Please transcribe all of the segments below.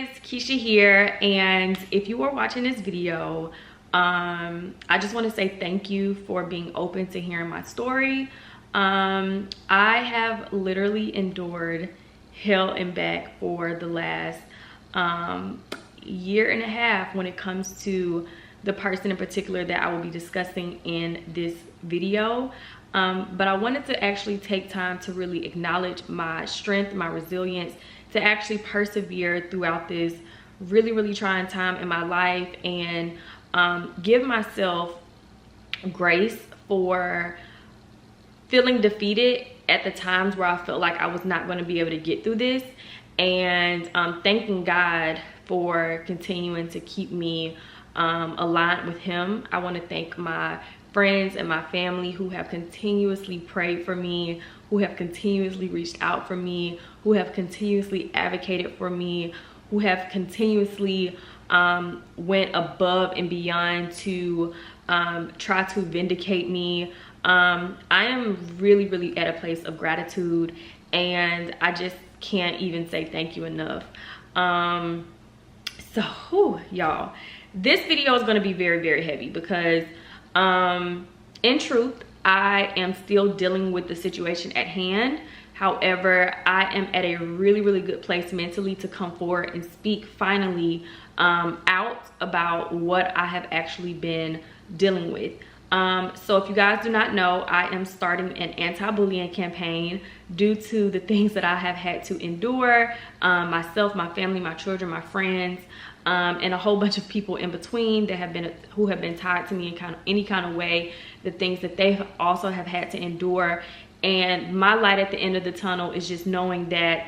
guys, Keesha here, and if you are watching this video, I just want to say thank you for being open to hearing my story. I have literally endured hell and back for the last year and a half when it comes to the person in particular that I will be discussing in this video. But I wanted to actually take time to really acknowledge my strength, my resilience, to actually persevere throughout this really trying time in my life, and give myself grace for feeling defeated at the times where I felt like I was not going to be able to get through this, and thanking God for continuing to keep me aligned with him. I want to thank my friends and my family who have continuously prayed for me, who have continuously reached out for me, who have continuously advocated for me, who have continuously went above and beyond to try to vindicate me. I am really at a place of gratitude, and I just can't even say thank you enough. So y'all, this video is going to be very heavy because in truth, I am still dealing with the situation at hand. However, I am at a really good place mentally to come forward and speak finally out about what I have actually been dealing with. So if you guys do not know, I am starting an anti-bullying campaign due to the things that I have had to endure, myself, my family, my children, my friends, and a whole bunch of people in between that who have been tied to me in any kind of way, the things that they also have had to endure. And my light at the end of the tunnel is just knowing that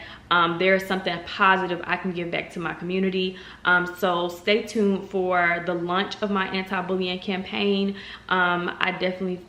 there is something positive I can give back to my community. So stay tuned for the launch of my anti-bullying campaign. I definitely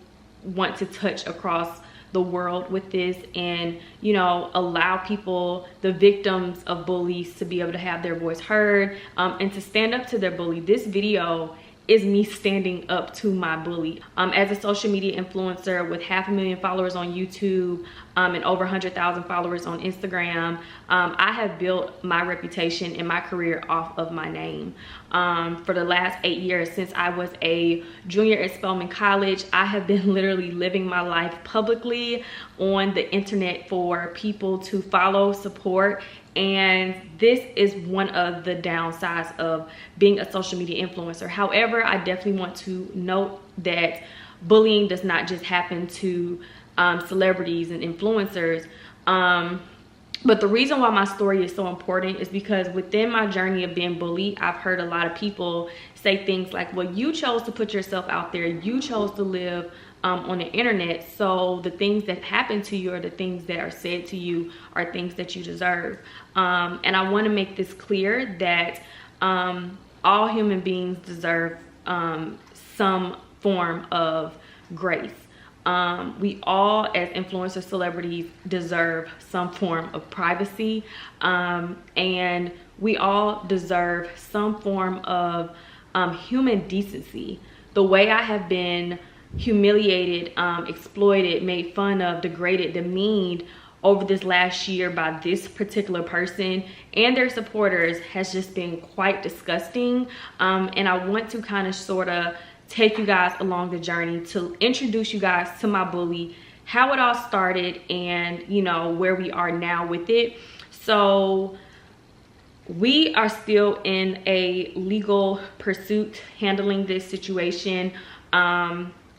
want to touch across the world with this, and you know, allow people, the victims of bullies, to be able to have their voice heard, and to stand up to their bully. This video is me standing up to my bully. As a social media influencer with 500,000 followers on YouTube and over 100,000 followers on Instagram, I have built my reputation and my career off of my name. For the last 8 years, since I was a junior at Spelman College, I have been literally living my life publicly on the internet for people to follow, support. And this is one of the downsides of being a social media influencer. However, I definitely want to note that bullying does not just happen to celebrities and influencers. But the reason why my story is so important is because within my journey of being bullied, I've heard a lot of people say things like, well, you chose to put yourself out there, you chose to live on the internet, so the things that happen to you or the things that are said to you are things that you deserve. And I want to make this clear that all human beings deserve some form of grace. We all, as influencer celebrities, deserve some form of privacy, and we all deserve some form of human decency. The way I have been humiliated, exploited, made fun of, degraded, demeaned over this last year by this particular person and their supporters has just been quite disgusting. And I want to kind of sort of take you guys along the journey to introduce you guys to my bully, how it all started, and you know, where we are now with it. So we are still in a legal pursuit handling this situation.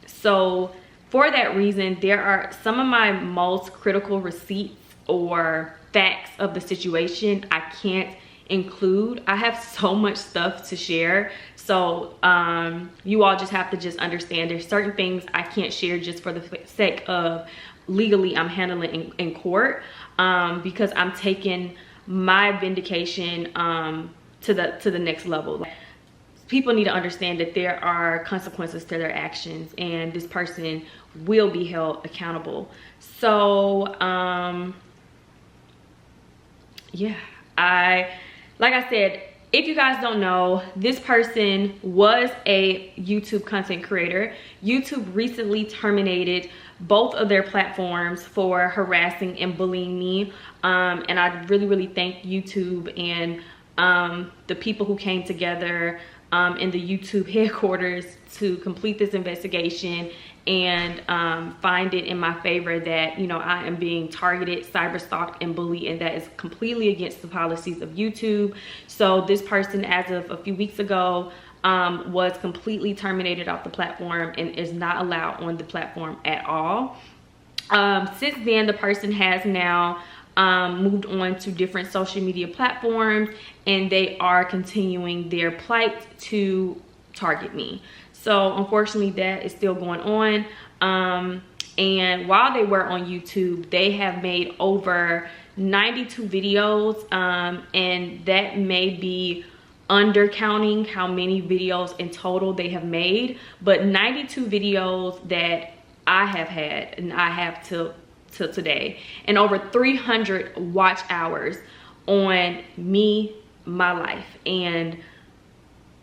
So for that reason, there are some of my most critical receipts or facts of the situation I can't include. I have so much stuff to share. So you all just have to just understand there's certain things I can't share just for the sake of legally I'm handling in court, because I'm taking my vindication to the next level. People need to understand that there are consequences to their actions, and this person will be held accountable. So yeah, like I said, if you guys don't know, this person was a YouTube content creator. YouTube recently terminated both of their platforms for harassing and bullying me, and I really thank YouTube and the people who came together in the YouTube headquarters to complete this investigation and find it in my favor that, you know, I am being targeted, cyber stalked, and bullied, and that is completely against the policies of YouTube. So this person, as of a few weeks ago, was completely terminated off the platform and is not allowed on the platform at all. Since then, the person has now moved on to different social media platforms, and they are continuing their plight to target me. So unfortunately, that is still going on. And while they were on YouTube, they have made over 92 videos, and that may be undercounting how many videos in total they have made, but 92 videos that I have had, and I have till today, and over 300 watch hours on me, my life, and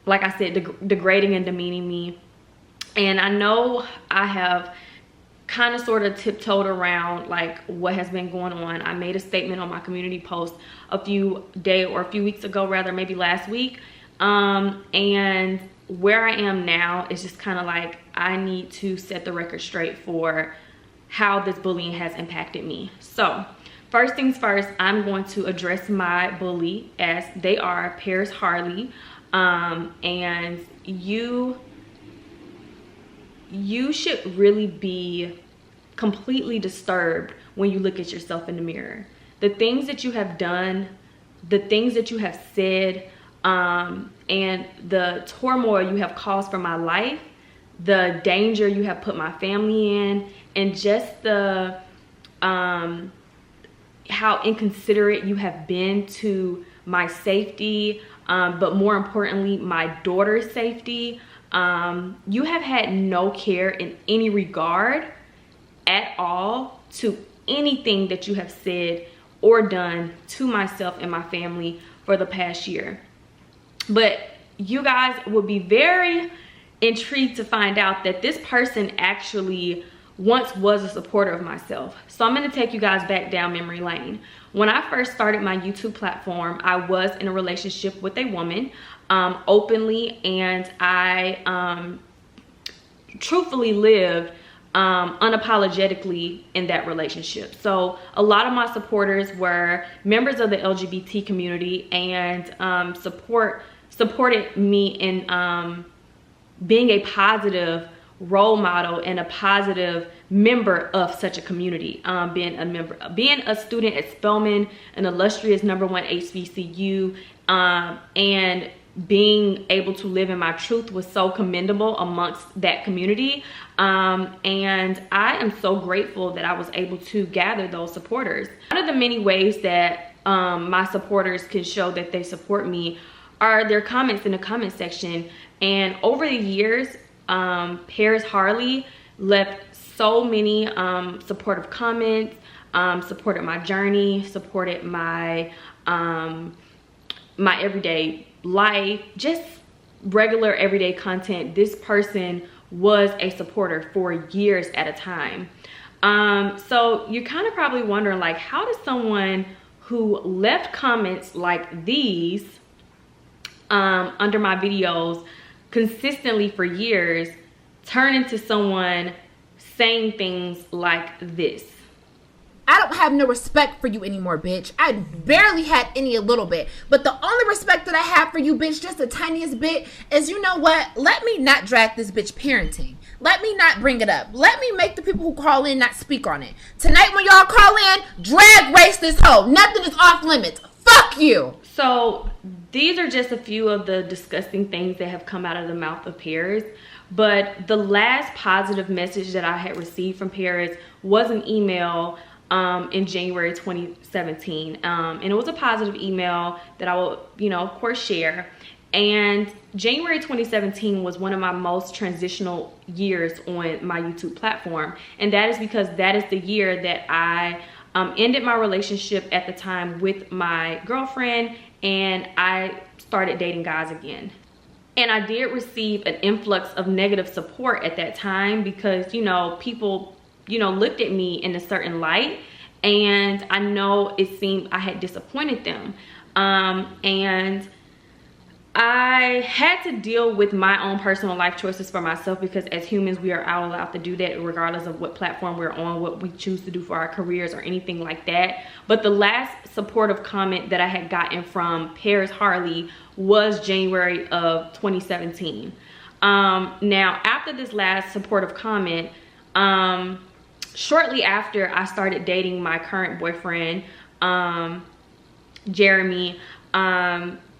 like I said, degrading and demeaning me. And I know I have kind of sort of tiptoed around like what has been going on. I made a statement on my community post a few weeks ago, rather, maybe last week. And where I am now is just kind of like, I need to set the record straight for how this bullying has impacted me. So first things first, I'm going to address my bully as they are, Paris Harley. And you should really be completely disturbed when you look at yourself in the mirror. The things that you have done, the things that you have said, and the turmoil you have caused for my life, the danger you have put my family in, and just the how inconsiderate you have been to my safety, but more importantly, my daughter's safety. You have had no care in any regard at all to anything that you have said or done to myself and my family for the past year. But you guys would be very intrigued to find out that this person actually once was a supporter of myself. So I'm going to take you guys back down memory lane. When I first started my YouTube platform, I was in a relationship with a woman, openly, and I truthfully lived unapologetically in that relationship. So a lot of my supporters were members of the LGBT community and supported me in being a positive role model and a positive member of such a community. Being a student at Spelman, an illustrious #1 HBCU, and being able to live in my truth was so commendable amongst that community. And I am so grateful that I was able to gather those supporters. One of the many ways that my supporters can show that they support me are their comments in the comment section. And over the years, Paris Harley left so many supportive comments, supported my journey, supported my my everyday life, just regular everyday content. This person was a supporter for years at a time. So you're kind of probably wondering, like, how does someone who left comments like these under my videos consistently for years turn into someone saying things like this? I don't have no respect for you anymore, bitch. I barely had any a little bit. But the only respect that I have for you, bitch, just the tiniest bit, is, you know what? Let me not drag this bitch parenting. Let me not bring it up. Let me make the people who call in not speak on it. Tonight when y'all call in, drag race this hoe. Nothing is off limits. Fuck you. So these are just a few of the disgusting things that have come out of the mouth of Paris. But the last positive message that I had received from Paris was an email in January 2017. And it was a positive email that I will, of course, share. And January 2017 was one of my most transitional years on my YouTube platform. And that is because that is the year that I ended my relationship at the time with my girlfriend, and I started dating guys again. And I did receive an influx of negative support at that time because, people, looked at me in a certain light, and I know it seemed I had disappointed them. And I had to deal with my own personal life choices for myself, because as humans, we are all allowed to do that regardless of what platform we're on, what we choose to do for our careers or anything like that. But the last supportive comment that I had gotten from Paris Harley was January of 2017. Now, after this last supportive comment, shortly after I started dating my current boyfriend, Jeremy,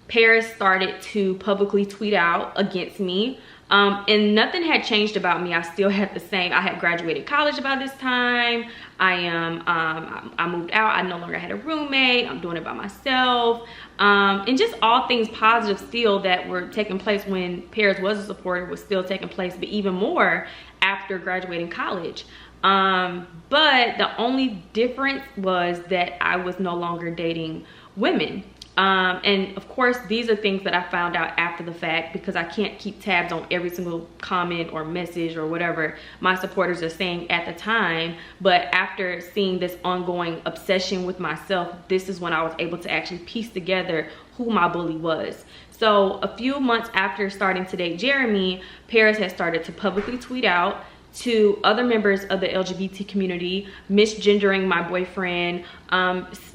Paris started to publicly tweet out against me, and nothing had changed about me. I still had the same. I had graduated college about this time. I moved out. I no longer had a roommate. I'm doing it by myself, and just all things positive still that were taking place when Paris was a supporter was still taking place, but even more after graduating college. But the only difference was that I was no longer dating women. And of course, these are things that I found out after the fact, because I can't keep tabs on every single comment or message or whatever my supporters are saying at the time. But after seeing this ongoing obsession with myself, this is when I was able to actually piece together who my bully was. So a few months after starting to date Jeremy, Paris has started to publicly tweet out to other members of the LGBT community, misgendering my boyfriend,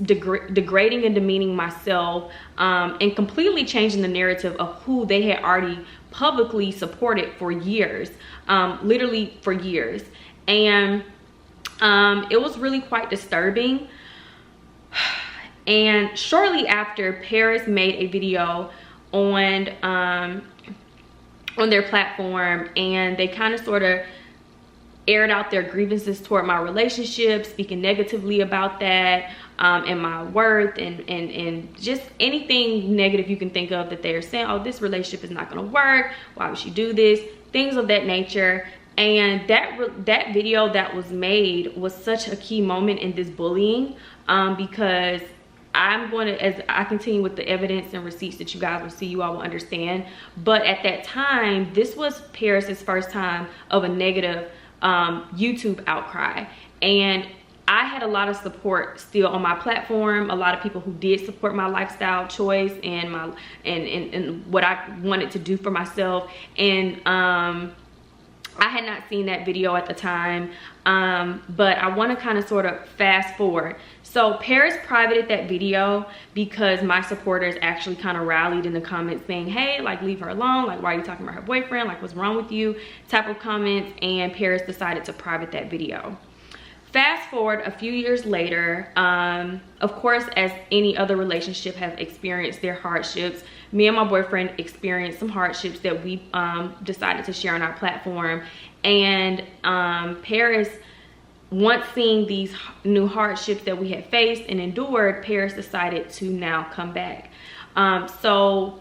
degrading and demeaning myself, and completely changing the narrative of who they had already publicly supported for years, literally for years. And it was really quite disturbing. And shortly after, Paris made a video on their platform, and they kind of sort of aired out their grievances toward my relationship, speaking negatively about that, and my worth, and just anything negative you can think of that they're saying. Oh, this relationship is not going to work. Why would she do this? Things of that nature. And that video that was made was such a key moment in this bullying, because I'm going to, as I continue with the evidence and receipts that you guys will see, you all will understand. But at that time, this was Paris's first time of a negative YouTube outcry, and I had a lot of support still on my platform, a lot of people who did support my lifestyle choice and my and what I wanted to do for myself. And I had not seen that video at the time, but I want to kind of sort of fast forward. So Paris privated that video because my supporters actually kind of rallied in the comments saying, hey, like, leave her alone. Like, why are you talking about her boyfriend? Like, what's wrong with you? Type of comments. And Paris decided to private that video. Fast forward a few years later, of course, as any other relationship have experienced their hardships, me and my boyfriend experienced some hardships that we decided to share on our platform. And Paris, once seeing these new hardships that we had faced and endured, Paris decided to now come back. So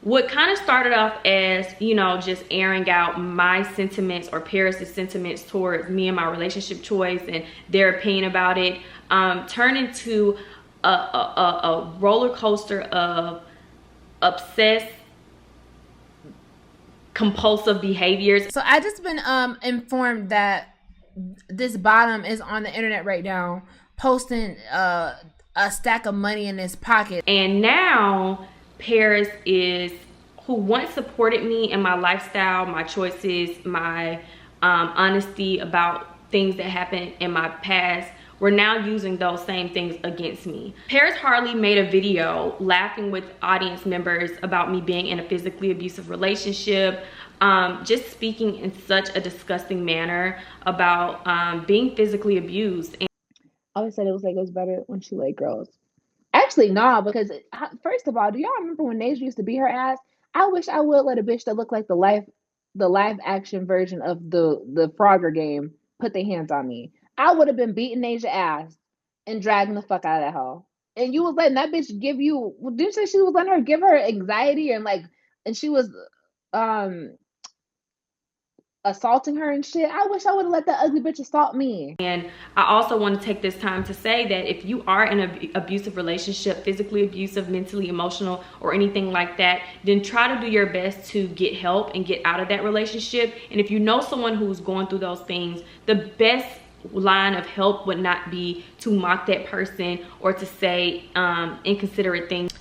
what kind of started off as, you know, just airing out my sentiments or Paris's sentiments towards me and my relationship choice and their opinion about it, turned into a roller coaster of obsessed, compulsive behaviors. So I just been informed that this bottom is on the internet right now, posting a stack of money in his pocket. And now Paris is, who once supported me in my lifestyle, my choices, my honesty about things that happened in my past, we're now using those same things against me. Paris Harley made a video laughing with audience members about me being in a physically abusive relationship, just speaking in such a disgusting manner about being physically abused. And I always said it was better when she liked girls. Actually, nah, because first of all, do y'all remember when Nasia used to beat her ass? I wish I would let a bitch that looked like the live action version of the Frogger game put their hands on me. I would have been beating Nasia ass and dragging the fuck out of that hoe. And you was letting that bitch give you, didn't you say she was letting her give her anxiety and she was assaulting her and shit? I wish I would have let that ugly bitch assault me. And I also want to take this time to say that if you are in an abusive relationship, physically abusive, mentally, emotional, or anything like that, then try to do your best to get help and get out of that relationship. And if you know someone who's going through those things, the best line of help would not be to mock that person or to say inconsiderate things.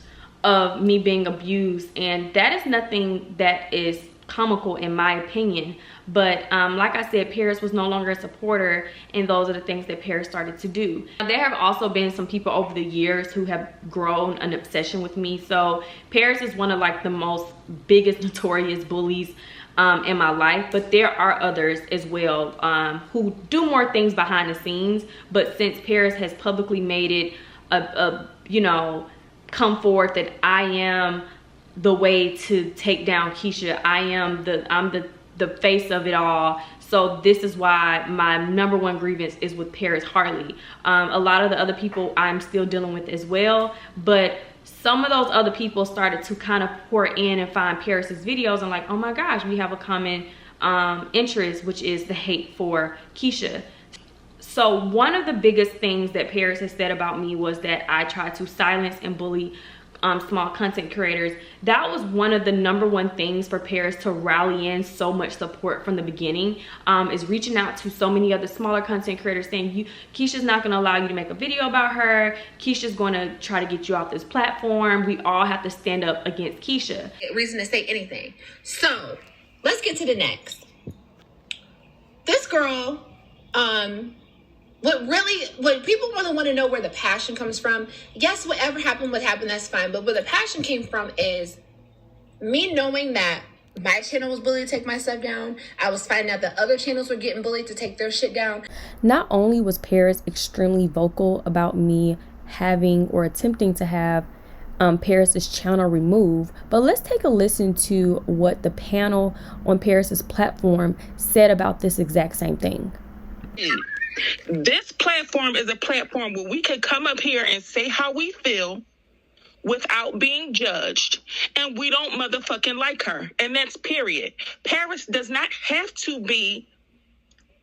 of me being abused, and that is nothing that is comical in my opinion. But like I said, Paris was no longer a supporter, and those are the things that Paris started to do. There have also been some people over the years who have grown an obsession with me. So Paris is one of like the most biggest notorious bullies in my life, but there are others as well who do more things behind the scenes. But since Paris has publicly made it you know, come forward that I am the way to take down Keesha, I'm the face of it all. So this is why my number one grievance is with Paris Harley. A lot of the other people I'm still dealing with as well, but some of those other people started to kind of pour in and find Paris's videos and like, oh my gosh, we have a common interest, which is the hate for Keesha. So one of the biggest things that Paris has said about me was that I tried to silence and bully small content creators. That was one of the number one things for Paris to rally in so much support from the beginning, is reaching out to so many other smaller content creators saying, Keisha's not going to allow you to make a video about her. Keisha's going to try to get you off this platform. We all have to stand up against Keesha. Reason to say anything. So let's get to the next. This girl, what people really want to know where the passion comes from. Yes, whatever happened, that's fine. But where the passion came from is me knowing that my channel was bullied to take my stuff down. I was finding out that other channels were getting bullied to take their shit down. Not only was Paris extremely vocal about me having or attempting to have Paris's channel removed, but let's take a listen to what the panel on Paris's platform said about this exact same thing. This platform is a platform where we can come up here and say how we feel without being judged, and we don't motherfucking like her, and that's period. Paris does not have to be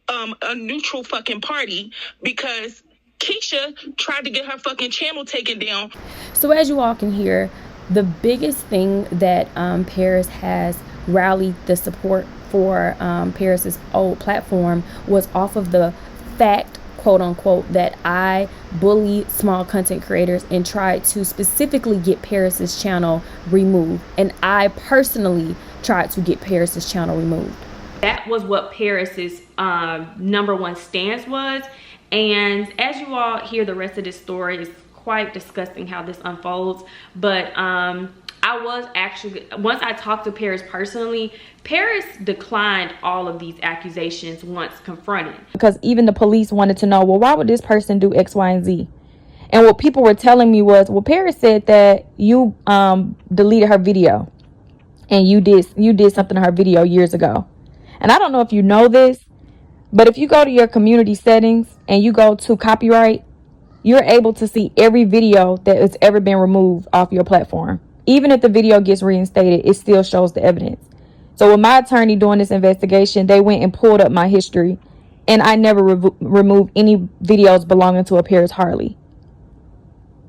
a neutral fucking party because Keesha tried to get her fucking channel taken down. So as you all can hear, the biggest thing that Paris has rallied the support for Paris's old platform was off of the fact, quote unquote, that I bullied small content creators and tried to specifically get Paris's channel removed. And I personally tried to get Paris's channel removed. That was what Paris's number one stance was. And as you all hear the rest of this story, it's quite disgusting how this unfolds. But I was actually, once I talked to Paris personally, Paris declined all of these accusations once confronted. Because even the police wanted to know, well, why would this person do X, Y, and Z? And what people were telling me was, well, Paris said that you deleted her video and you did something to her video years ago. And I don't know if you know this, but if you go to your community settings and you go to copyright, you're able to see every video that has ever been removed off your platform. Even if the video gets reinstated, it still shows the evidence. So with my attorney doing this investigation, they went and pulled up my history, and I never removed any videos belonging to a Paris Harley.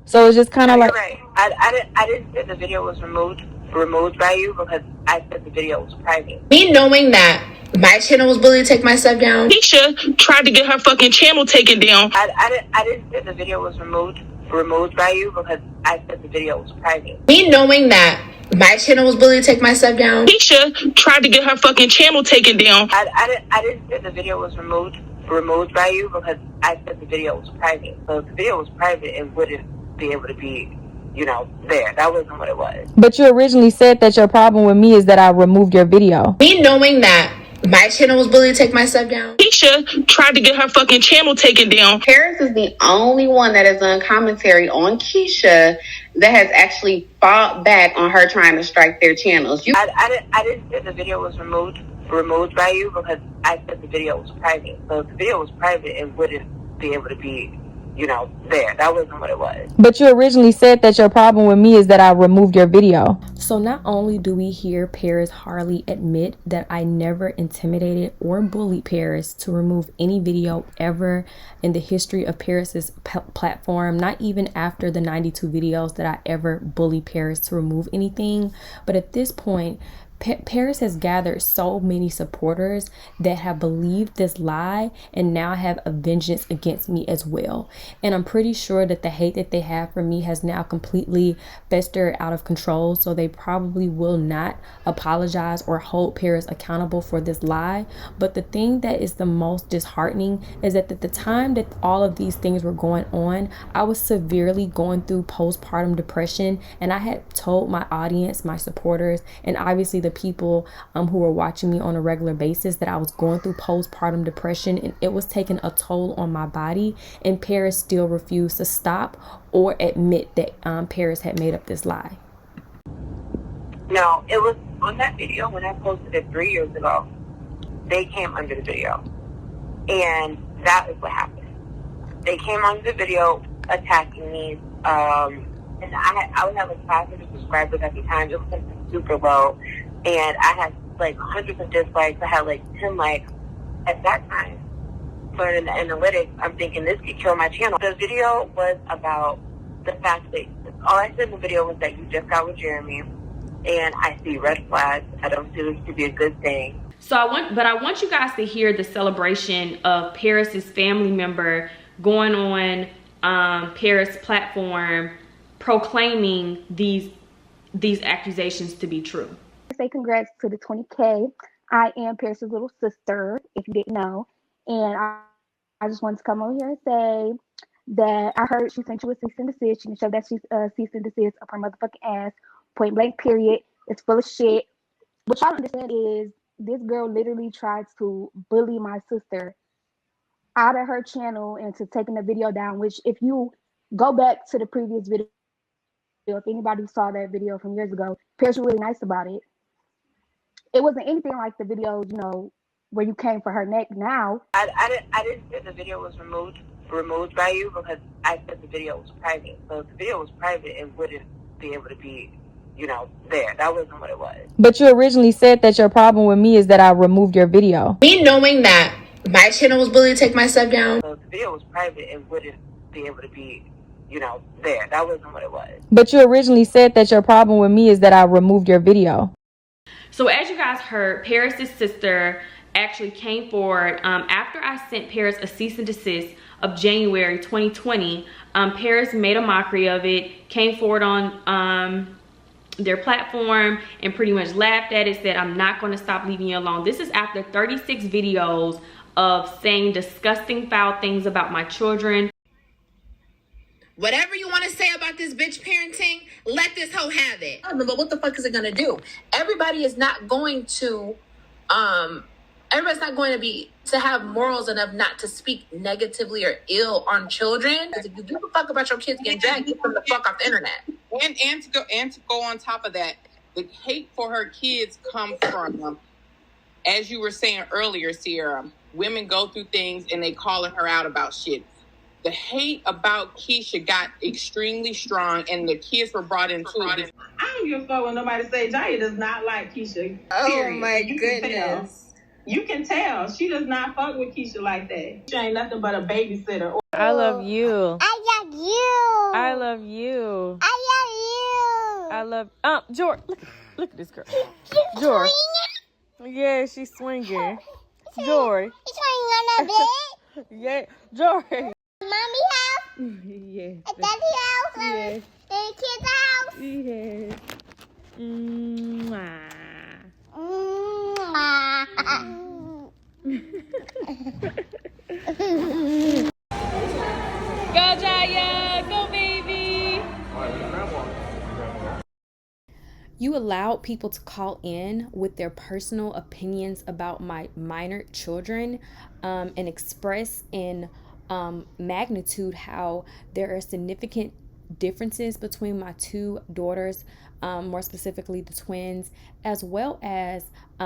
So it's just kind of like... Right. I didn't say the video was removed by you because I said the video was private. Me knowing that my channel was bullied to take my stuff down. Keesha tried to get her fucking channel taken down. I didn't say the video was removed by you because I said the video was private. Me knowing that my channel was bullied to take my stuff down. Keesha tried to get her fucking channel taken down. I didn't say the video was removed by you because I said the video was private. So if the video was private, it wouldn't be able to be, there. That wasn't what it was. But you originally said that your problem with me is that I removed your video. Me knowing that my channel was bullied to take my stuff down. Keesha tried to get her fucking channel taken down. Paris is the only one that has done commentary on Keesha that has actually fought back on her trying to strike their channels. I didn't say the video was removed by you because I said the video was private. So if the video was private, it wouldn't be able to be, there. That wasn't what it was. But you originally said that your problem with me is that I removed your video. So not only do we hear Paris Harley admit that I never intimidated or bullied Paris to remove any video ever in the history of Paris's platform, not even after the 92 videos that I ever bullied Paris to remove anything, but at this point, Paris has gathered so many supporters that have believed this lie and now have a vengeance against me as well. And I'm pretty sure that the hate that they have for me has now completely festered out of control. So they probably will not apologize or hold Paris accountable for this lie. But the thing that is the most disheartening is that at the time that all of these things were going on, I was severely going through postpartum depression, and I had told my audience, my supporters, and obviously the people who were watching me on a regular basis that I was going through postpartum depression, and it was taking a toll on my body. And Paris still refused to stop or admit that Paris had made up this lie. No, it was on that video when I posted it 3 years ago. They came under the video, and that is what happened. They came under the video attacking me, and I would have like 500 subscribers at the time. It was like super low. And I had like hundreds of dislikes. I had like 10 likes at that time. Learning the analytics, I'm thinking this could kill my channel. The video was about the fact that all I said in the video was that you just got with Jeremy, and I see red flags. I don't see this to be a good thing. So I want you guys to hear the celebration of Paris's family member going on Paris' platform proclaiming these accusations to be true. Say congrats to the 20K. I am Paris's little sister, if you didn't know. And I just wanted to come over here and say that I heard she sent you a cease and desist. She can show that she's cease and desist of her motherfucking ass. Point blank, period. It's full of shit. What y'all understand is this girl literally tried to bully my sister out of her channel into taking the video down, which if you go back to the previous video, if anybody saw that video from years ago, Paris was really nice about it. It wasn't anything like the videos, you know, where you came for her neck. Now, I didn't say the video was removed by you, because I said the video was private. So if the video was private, it wouldn't be able to be, you know, there. That wasn't what it was. But you originally said that your problem with me is that I removed your video. Me knowing that my channel was bullied to take my stuff down. So if the video was private, it wouldn't be able to be, you know, there. That wasn't what it was. But you originally said that your problem with me is that I removed your video. So as you guys heard, Paris's sister actually came forward after I sent Paris a cease and desist of January 2020. Paris made a mockery of it, came forward on their platform and pretty much laughed at it, said, "I'm not going to stop leaving you alone." This is after 36 videos of saying disgusting, foul things about my children. Whatever you want to say about this bitch parenting, let this hoe have it. But what the fuck is it gonna do? Everybody is not going to, everybody's not going to have morals enough not to speak negatively or ill on children. Because if you give a fuck about your kids getting dragged, get them the fuck off the internet. And to go on top of that, the hate for her kids come from, as you were saying earlier, Sierra, women go through things and they calling her out about shit. The hate about Keesha got extremely strong, and the kids were brought into it. I don't give a fuck when nobody say Jiya does not like Keesha. Oh period. my goodness. You can tell. She does not fuck with Keesha like that. She ain't nothing but a babysitter. I love you. I love you. I love you. I love you. I love Jor. Look at this girl. Jor. Yeah, she's swinging. Jor. She's swinging on a bed. Yeah, Jor. Mommy house. Yes. A daddy house. Yes. The kids house. Yes. Mwah. Go Jiya, go baby. You allowed people to call in with their personal opinions about my minor children and express in magnitude how there are significant differences between my two daughters, more specifically the twins, as well as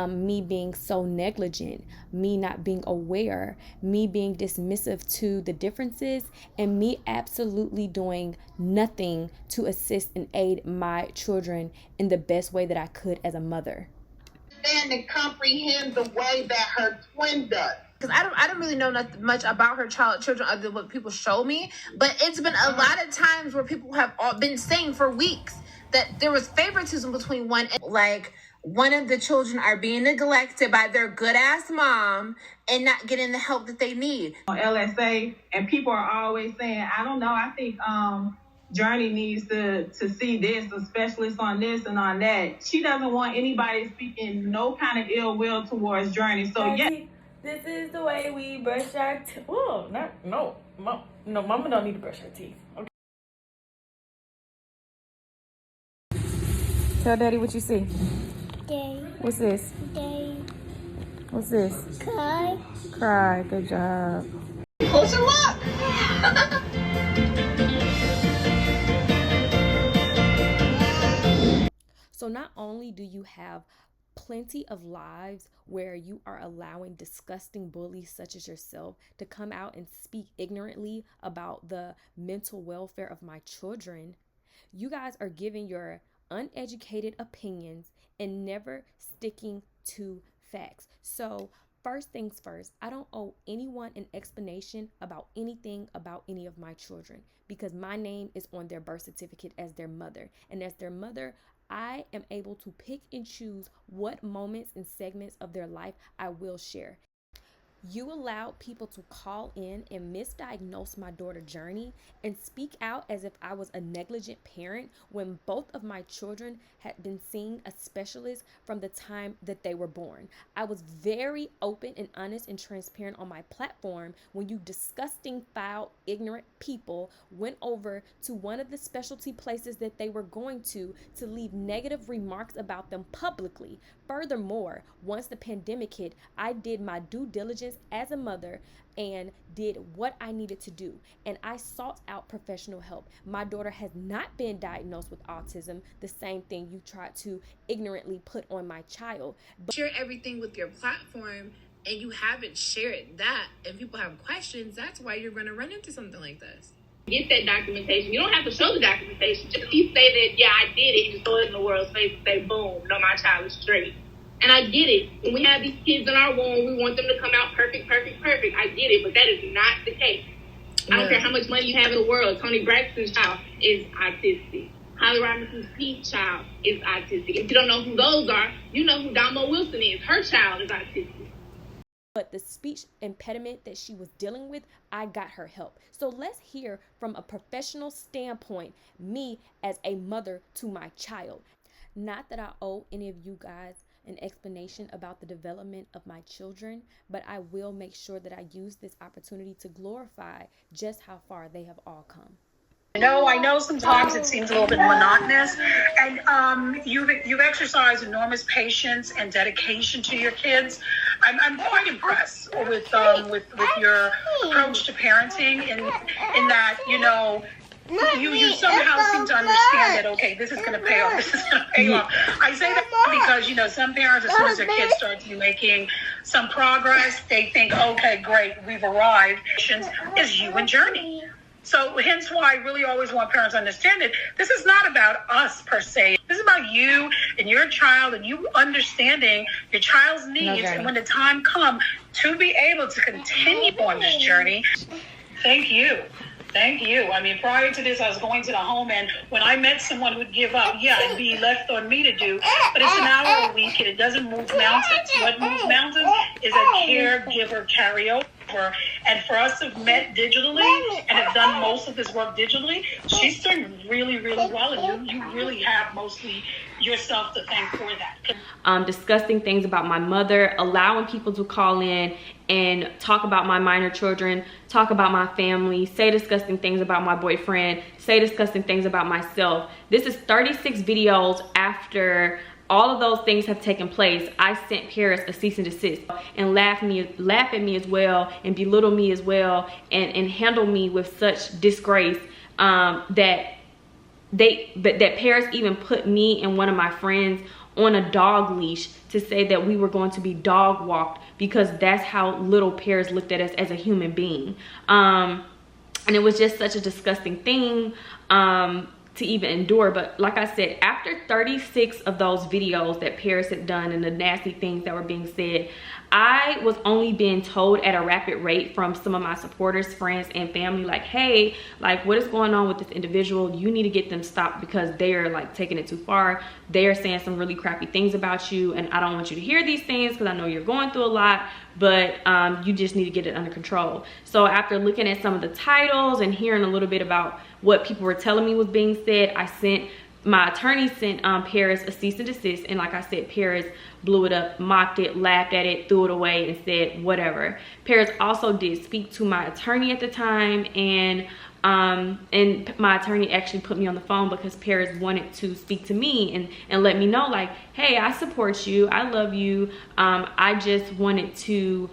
me being so negligent, me not being aware, me being dismissive to the differences, and me absolutely doing nothing to assist and aid my children in the best way that I could as a mother. And comprehend the way that her twin does. Because I don't really know much about her children other than what people show me. But it's been a lot of times where people have all been saying for weeks that there was favoritism between one. And like, one of the children are being neglected by their good ass mom and not getting the help that they need. On LSA, and people are always saying, I don't know, I think Journey needs to see this, a specialist on this and on that. She doesn't want anybody speaking no kind of ill will towards Journey. So yeah. This is the way we brush our teeth. Oh, no, Mama don't need to brush her teeth. Okay. Tell Daddy what you see. Day. What's this? Day. What's this? Cry. Cry. Good job. Closer look. So not only do you have plenty of lives where you are allowing disgusting bullies such as yourself to come out and speak ignorantly about the mental welfare of my children, you guys are giving your uneducated opinions and never sticking to facts. So first things first, I don't owe anyone an explanation about anything about any of my children because my name is on their birth certificate as their mother. And as their mother, I am able to pick and choose what moments and segments of their life I will share. You allowed people to call in and misdiagnose my daughter Journey and speak out as if I was a negligent parent when both of my children had been seeing a specialist from the time that they were born. I was very open and honest and transparent on my platform when you disgusting, foul, ignorant people went over to one of the specialty places that they were going to leave negative remarks about them publicly. Furthermore, once the pandemic hit, I did my due diligence as a mother and did what I needed to do. And I sought out professional help. My daughter has not been diagnosed with autism, the same thing you tried to ignorantly put on my child. But share everything with your platform and you haven't shared that and people have questions, that's why you're going to run into something like this. Get that documentation. You don't have to show the documentation. Just you say that, yeah, I did it, and just throw it in the world's face and say, boom, no, my child is straight. And I get it. When we have these kids in our womb, we want them to come out perfect. I get it, but that is not the case. I don't care how much money you have in the world. Tony Braxton's child is autistic. Holly Robinson's Pete's child is autistic. If you don't know who those are, you know who Damo Wilson is. Her child is autistic. But the speech impediment that she was dealing with, I got her help. So let's hear from a professional standpoint, me as a mother to my child. Not that I owe any of you guys an explanation about the development of my children, but I will make sure that I use this opportunity to glorify just how far they have all come. I know sometimes it seems a little bit monotonous, and you've exercised enormous patience and dedication to your kids. I'm quite impressed with your approach to parenting, in that you somehow seem to understand that, okay, this is going to pay off. This is going to pay off. I say that because some parents, as soon as their kids start to be making some progress, they think, okay, great, we've arrived. Is you and Journey. So hence why I really always want parents to understand that this is not about us per se. This is about you and your child and you understanding your child's needs. And when the time comes to be able to continue on this journey, thank you. I mean, prior to this, I was going to the home, and when I met someone who would give up, it'd be left on me to do. But it's an hour a week, and it doesn't move mountains. What moves mountains is a caregiver carryover. And for us to have met digitally and have done most of this work digitally, she's doing really, really well, and you really have mostly yourself to thank for that. Discussing things about my mother, allowing people to call in and talk about my minor children, talk about my family, say disgusting things about my boyfriend, say disgusting things about myself. This is 36 videos after all of those things have taken place. I sent Paris a cease and desist and laugh at me as well and belittle me as well and handle me with such disgrace that Paris even put me and one of my friends on a dog leash to say that we were going to be dog walked because that's how little Paris looked at us as a human being. And it was just such a disgusting thing to even endure. But like I said, after 36 of those videos that Paris had done and the nasty things that were being said, I was only being told at a rapid rate from some of my supporters, friends, and family, like, hey, like, what is going on with this individual? You need to get them stopped because they are like taking it too far. They are saying some really crappy things about you, and I don't want you to hear these things because I know you're going through a lot, but you just need to get it under control. So after looking at some of the titles and hearing a little bit about what people were telling me was being said, my attorney sent Paris a cease and desist, and like I said, Paris blew it up, mocked it, laughed at it, threw it away, and said whatever. Paris also did speak to my attorney at the time, and my attorney actually put me on the phone because Paris wanted to speak to me and let me know, like, hey, I support you, I love you, I just wanted to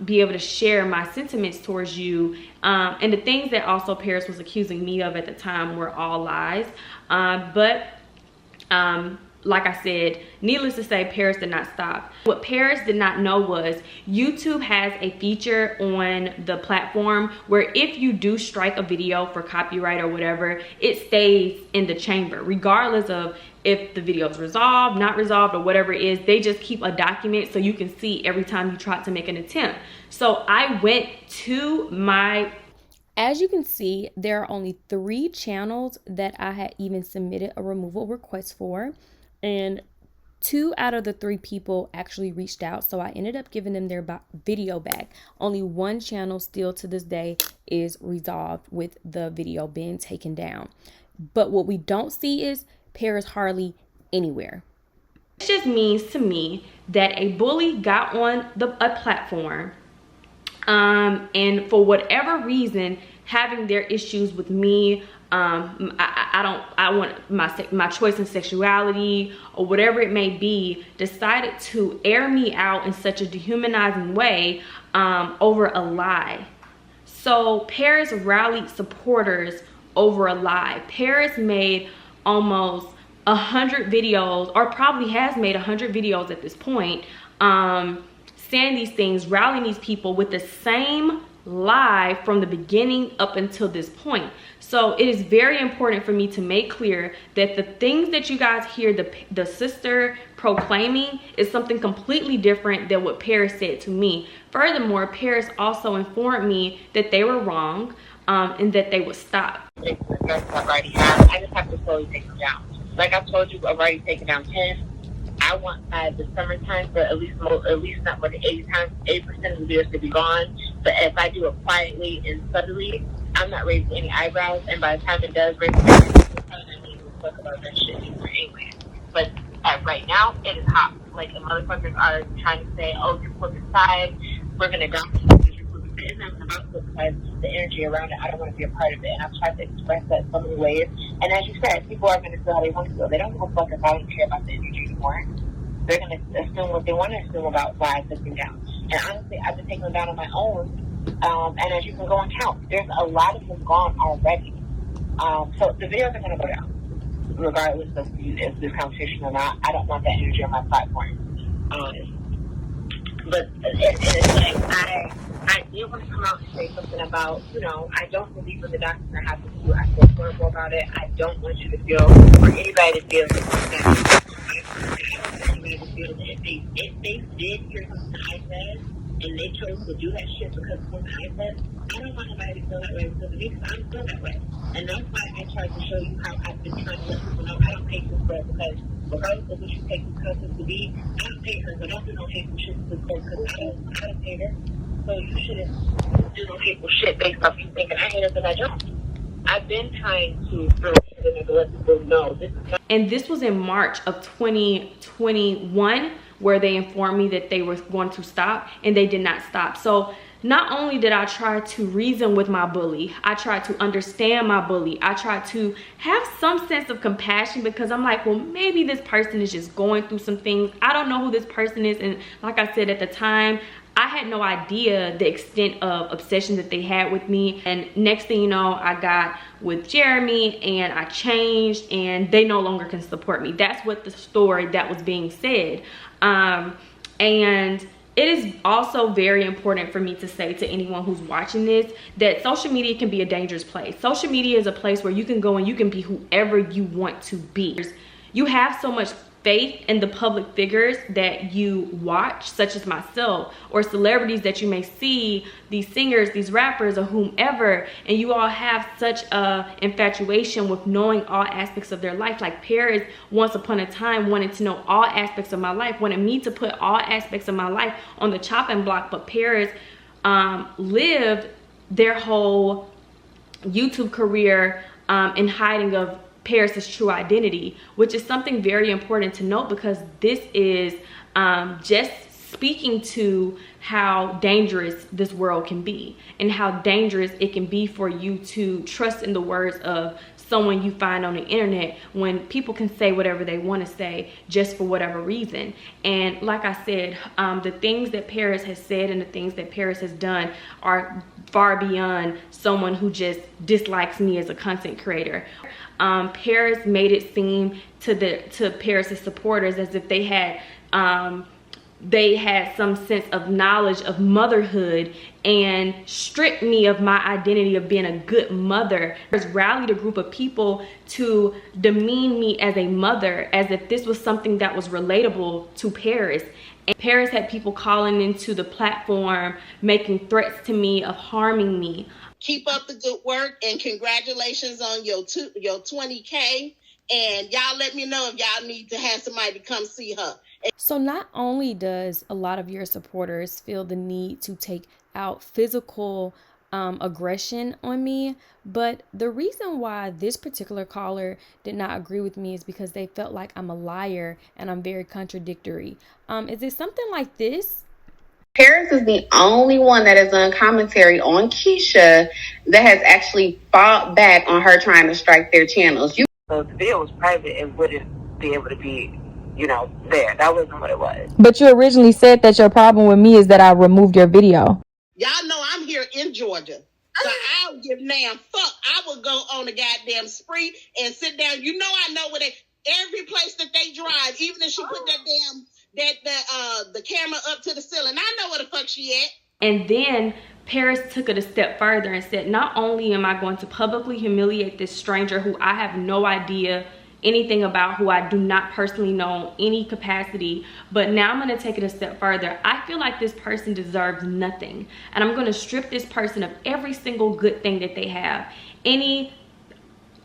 be able to share my sentiments towards you, and the things that also Paris was accusing me of at the time were all lies, but like I said, needless to say, Paris did not stop. What Paris did not know was YouTube has a feature on the platform where if you do strike a video for copyright or whatever, it stays in the chamber regardless of if the video is resolved, not resolved, or whatever it is. They just keep a document so you can see every time you try to make an attempt. So I went to my... As you can see, there are only 3 channels that I had even submitted a removal request for, and 2 out of the 3 people actually reached out, so I ended up giving them their video back. Only 1 channel still to this day is resolved with the video being taken down. But what we don't see is Paris Harley anywhere. It just means to me that a bully got on a platform, and for whatever reason, having their issues with me, I want my choice in sexuality or whatever it may be, decided to air me out in such a dehumanizing way over a lie. So Paris rallied supporters over a lie. Paris made almost 100 videos, or probably has made 100 videos at this point, saying these things, rallying these people with the same lie from the beginning up until this point. So it is very important for me to make clear that the things that you guys hear the sister proclaiming is something completely different than what Paris said to me. Furthermore, Paris also informed me that they were wrong, and that they would stop. I just have to slowly take them down. Like I told you, I've already taken down 10. I want by the summertime for at least not more than 80% of the videos to be gone. But if I do it quietly and subtly, I'm not raising any eyebrows. And by the time it does raise eyebrows, I'm not even talk about that shit anyway. But right now, it is hot. Like, the motherfuckers are trying to say, oh, you're flipping sides. We're going to downplay this. It's not about flipping sides. The energy around it, I don't want to be a part of it. And I've tried to express that in so many ways. And as you said, people are going to feel how they want to feel. They don't give a fuck if I don't care about the energy anymore. They're going to assume what they want to assume about why I took them down. And honestly, I've been taking them down on my own. And as you can go and count, there's a lot of them gone already. So the videos are going to go down, regardless of if this conversation or not. I don't want that energy on my platform. But it's like, I did want to come out and say something about, I don't believe in the doctrine that happens to you. I feel horrible about it. I don't want you to feel, or anybody to feel that if they did hear something I said, and they chose to do that shit because of something I said, I don't want nobody to feel that way because of me, because I'm still that way. And that's why I tried to show you how I've been trying to let people know I don't hate this girl, because regardless of what you take this person to be, I don't hate her, but also don't hate some shit to this girl, because I don't hate her. So you shouldn't do no hateful shit based off you thinking I hate her, but I don't. I've been trying to throw shit in there to let people know this is not. And this was in March of 2021, where they informed me that they were going to stop, and they did not stop. So not only did I try to reason with my bully, I tried to understand my bully. I tried to have some sense of compassion, because I'm like, well, maybe this person is just going through some things. I don't know who this person is. And like I said, at the time, I had no idea the extent of obsession that they had with me. And next thing you know, I got with Jeremy and I changed, and they no longer can support me. That's what the story that was being said. And it is also very important for me to say to anyone who's watching this that social media can be a dangerous place. Social media is a place where you can go and you can be whoever you want to be. You have so much faith in the public figures that you watch, such as myself, or celebrities that you may see, these singers, these rappers, or whomever, and you all have such a infatuation with knowing all aspects of their life. Like Paris, once upon a time, wanted to know all aspects of my life, wanted me to put all aspects of my life on the chopping block, but Paris lived their whole YouTube career in hiding of Paris's true identity, which is something very important to note, because this is just speaking to how dangerous this world can be and how dangerous it can be for you to trust in the words of someone you find on the internet when people can say whatever they want to say just for whatever reason. And like I said, the things that Paris has said and the things that Paris has done are far beyond someone who just dislikes me as a content creator. Paris made it seem to Paris's supporters as if they had some sense of knowledge of motherhood and stripped me of my identity of being a good mother. Paris rallied a group of people to demean me as a mother, as if this was something that was relatable to Paris. And Paris had people calling into the platform, making threats to me of harming me. Keep up the good work and congratulations on your 20K. And y'all let me know if y'all need to have somebody to come see her. So not only does a lot of your supporters feel the need to take out physical aggression on me, but the reason why this particular caller did not agree with me is because they felt like I'm a liar and I'm very contradictory. Is it something like this? Paris is the only one that has done commentary on Keesha that has actually fought back on her trying to strike their channels. So the video was private and wouldn't be able to be, there. That wasn't what it was. But you originally said that your problem with me is that I removed your video. Y'all know I'm here in Georgia. So I don't give a damn fuck. I would go on a goddamn spree and sit down. I know where every place that they drive, even if she put that damn the camera up to the ceiling, I know where the fuck she at. And then Paris took it a step further and said, not only am I going to publicly humiliate this stranger who I have no idea anything about, who I do not personally know in any capacity, but now I'm going to take it a step further. I feel like this person deserves nothing, and I'm going to strip this person of every single good thing that they have. Any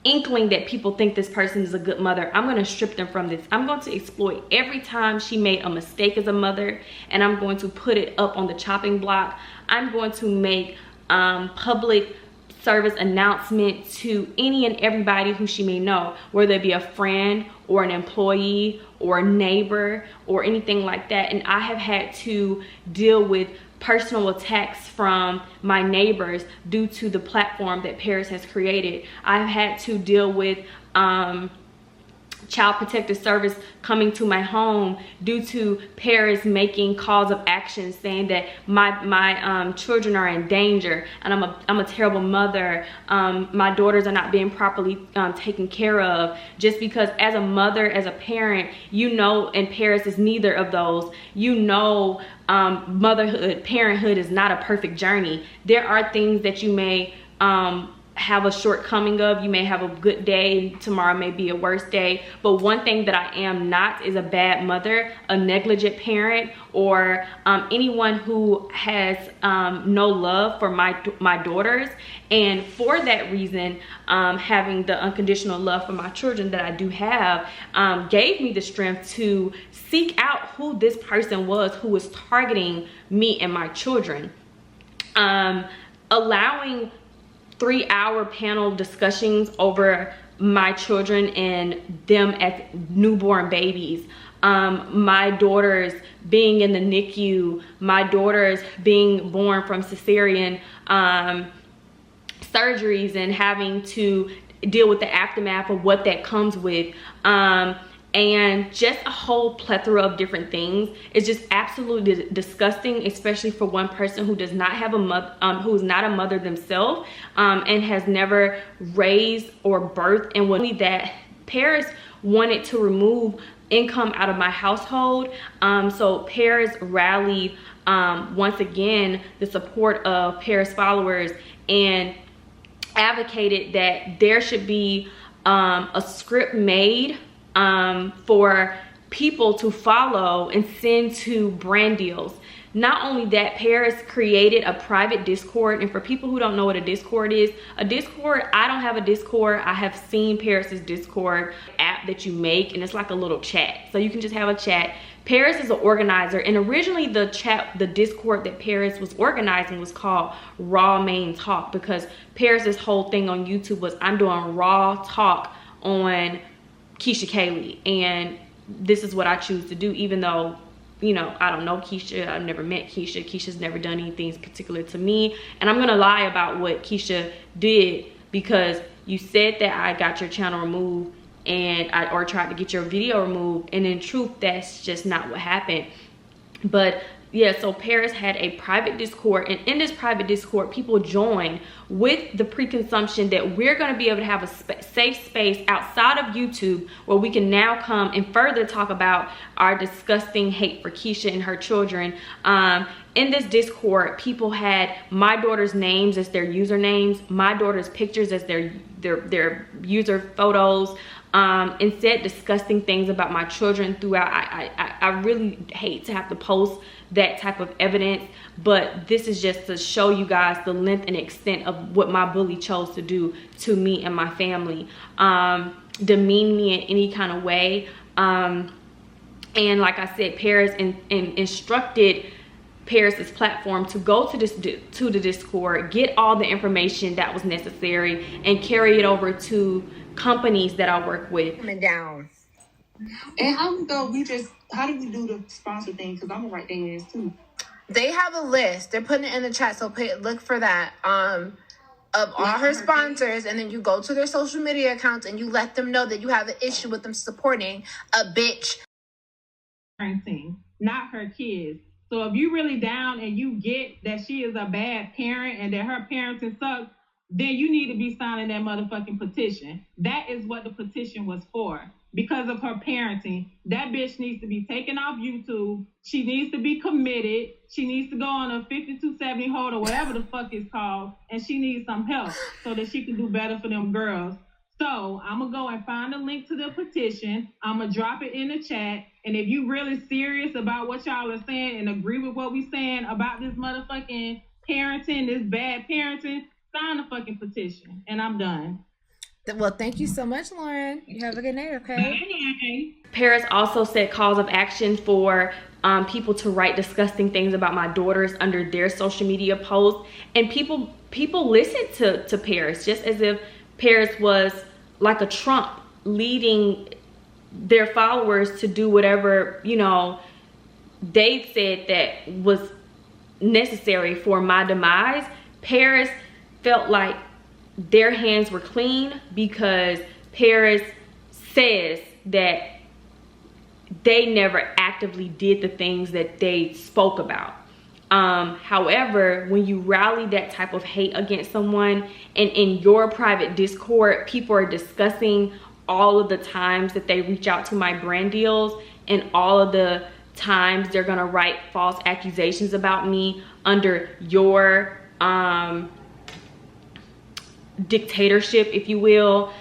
inkling that people think this person is a good mother, I'm going to strip them from this. I'm going to exploit every time she made a mistake as a mother, and I'm going to put it up on the chopping block. I'm going to make public service announcement to any and everybody who she may know, whether it be a friend or an employee or a neighbor or anything like that. And I have had to deal with personal attacks from my neighbors due to the platform that Paris has created. I've had to deal with Child Protective Service coming to my home due to Paris making calls of action saying that my children are in danger and I'm a terrible mother. My daughters are not being properly taken care of, just because as a mother, as a parent, and Paris is neither of those. Motherhood, parenthood is not a perfect journey. There are things that you may have a shortcoming of. You may have a good day, tomorrow may be a worse day, but one thing that I am not is a bad mother, a negligent parent, or anyone who has no love for my daughters. And for that reason, having the unconditional love for my children that I do have gave me the strength to seek out who this person was who was targeting me and my children. Allowing 3-hour panel discussions over my children and them as newborn babies, my daughters being in the NICU, my daughters being born from cesarean surgeries and having to deal with the aftermath of what that comes with, and just a whole plethora of different things. It's just absolutely disgusting, especially for one person who does not have a mother, who is not a mother themselves, and has never raised or birthed. And only that, Paris wanted to remove income out of my household. So Paris rallied once again the support of Paris followers and advocated that there should be a script made for people to follow and send to brand deals. Not only that, Paris created a private Discord. And for people who don't know what a Discord is, I don't have a Discord. I have seen Paris's Discord app that you make, and it's like a little chat. So you can just have a chat. Paris is an organizer, and originally the Discord that Paris was organizing was called Raw Main Talk, because Paris's whole thing on YouTube was, I'm doing raw talk on Keesha Kaylee, and this is what I choose to do, even though, you know, I don't know Keesha. I've never met Keesha. Keisha's never done anything particular to me. And I'm gonna lie about what Keesha did, because you said that I got your channel removed or tried to get your video removed, and in truth, that's just not what happened. But yeah, so Paris had a private Discord, and in this private Discord, people join with the preconception that we're going to be able to have a safe space outside of YouTube where we can now come and further talk about our disgusting hate for Keesha and her children. In this Discord, people had my daughter's names as their usernames, my daughter's pictures as their user photos, and said disgusting things about my children throughout. I really hate to have to post that type of evidence, but this is just to show you guys the length and extent of what my bully chose to do to me and my family. Demean me in any kind of way. And like I said, Paris instructed Paris's platform to go to the Discord, get all the information that was necessary, and carry it over to companies that I work with. Coming down. And how do we do the sponsor thing? Because I'm gonna write their names too. They have a list. They're putting it in the chat, so look for that. Of all her sponsors, and then you go to their social media accounts and you let them know that you have an issue with them supporting a bitch. Not her kids. So if you really down and you get that she is a bad parent and that her parenting sucks, then you need to be signing that motherfucking petition. That is what the petition was for. Because of her parenting, that bitch needs to be taken off YouTube. She needs to be committed. She needs to go on a 5270 hold or whatever the fuck it's called, and she needs some help so that she can do better for them girls. So I'm going to go and find a link to the petition. I'm going to drop it in the chat. And if you really serious about what y'all are saying and agree with what we saying about this motherfucking parenting, this bad parenting, sign the fucking petition. And I'm done. Well, thank you so much, Lauren. You have a good night, okay? Paris also set calls of action for people to write disgusting things about my daughters under their social media posts. And people listened to Paris, just as if Paris was like a Trump leading their followers to do whatever, you know, they said that was necessary for my demise. Paris felt like their hands were clean because Paris says that they never actively did the things that they spoke about. However, when you rally that type of hate against someone, and in your private Discord, people are discussing all of the times that they reach out to my brand deals and all of the times they're gonna write false accusations about me under your dictatorship, if you will.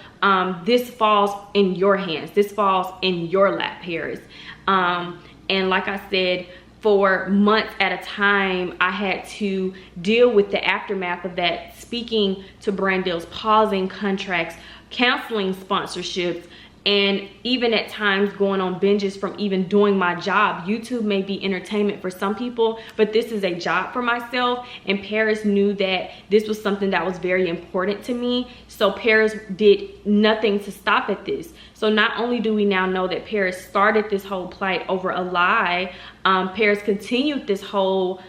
This falls in your hands. This falls in your lap, Paris. And like I said, for months at a time, I had to deal with the aftermath of that, speaking to brand deals, pausing contracts, canceling sponsorships, and even at times going on binges from even doing my job. YouTube may be entertainment for some people, but this is a job for myself, and Paris knew that this was something that was very important to me. So Paris did nothing to stop at this. So not only do we now know that Paris started this whole plight over a lie, Paris continued this whole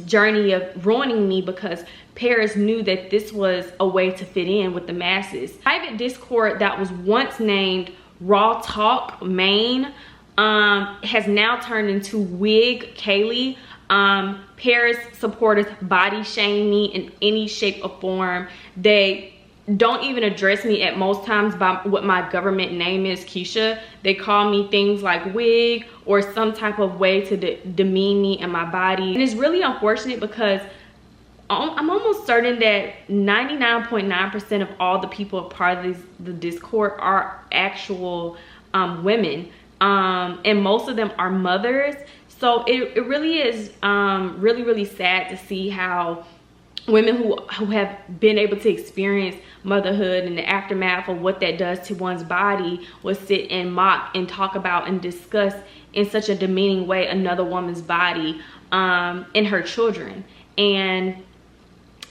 journey of ruining me because Paris knew that this was a way to fit in with the masses. Private Discord that was once named Raw Talk Main has now turned into Wig Kaylee. Paris supporters body shame me in any shape or form. They don't even address me at most times by what my government name is, Keesha. They call me things like wig or some type of way to demean me and my body. And it's really unfortunate because I'm almost certain that 99.9% of all the people a part of the Discord are actual women, and most of them are mothers. So it really is really sad to see how women who have been able to experience motherhood and the aftermath of what that does to one's body will sit and mock and talk about and discuss in such a demeaning way another woman's body and her children. And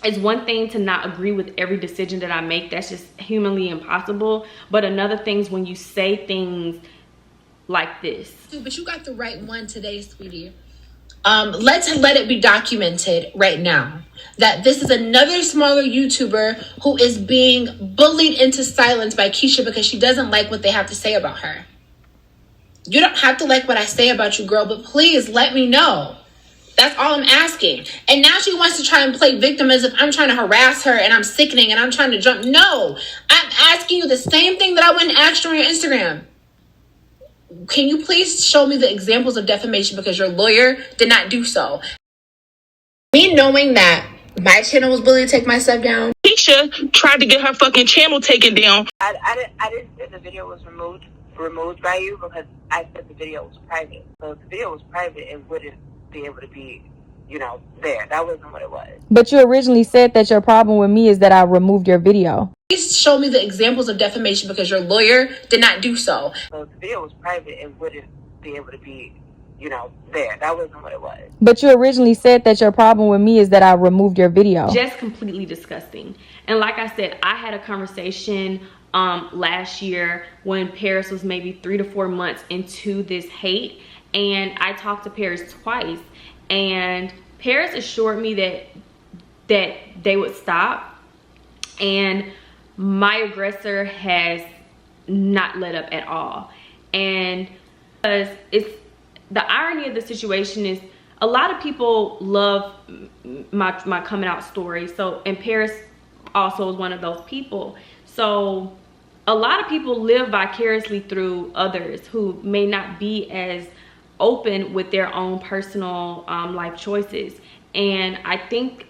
it's one thing to not agree with every decision that I make. That's just humanly impossible. But another thing is when you say things like this. But you got the right one today, sweetie. Let's let it be documented right now that this is another smaller YouTuber who is being bullied into silence by Keesha because she doesn't like what they have to say about her. You don't have to like what I say about you, girl, but please let me know. That's all I'm asking. And now she wants to try and play victim as if I'm trying to harass her and I'm sickening and I'm trying to jump. No, I'm asking you the same thing that I went and asked you on your Instagram. Can you please show me the examples of defamation because your lawyer did not do so? Me knowing that my channel was bullied to take my stuff down. Keesha tried to get her fucking channel taken down. I didn't say the video was removed by you because I said the video was private. So if the video was private, it wouldn't be able to be, there. That wasn't what it was. But you originally said that your problem with me is that I removed your video. Please show me the examples of defamation because your lawyer did not do so. So if the video was private, it wouldn't be able to be, there. That wasn't what it was. But you originally said that your problem with me is that I removed your video. Just completely disgusting. And like I said, I had a conversation last year when Paris was maybe 3 to 4 months into this hate. And I talked to Paris twice. And Paris assured me that they would stop. And my aggressor has not let up at all. And because the irony of the situation is a lot of people love my coming out story. So, and Paris also is one of those people. So a lot of people live vicariously through others who may not be as open with their own personal life choices. And I think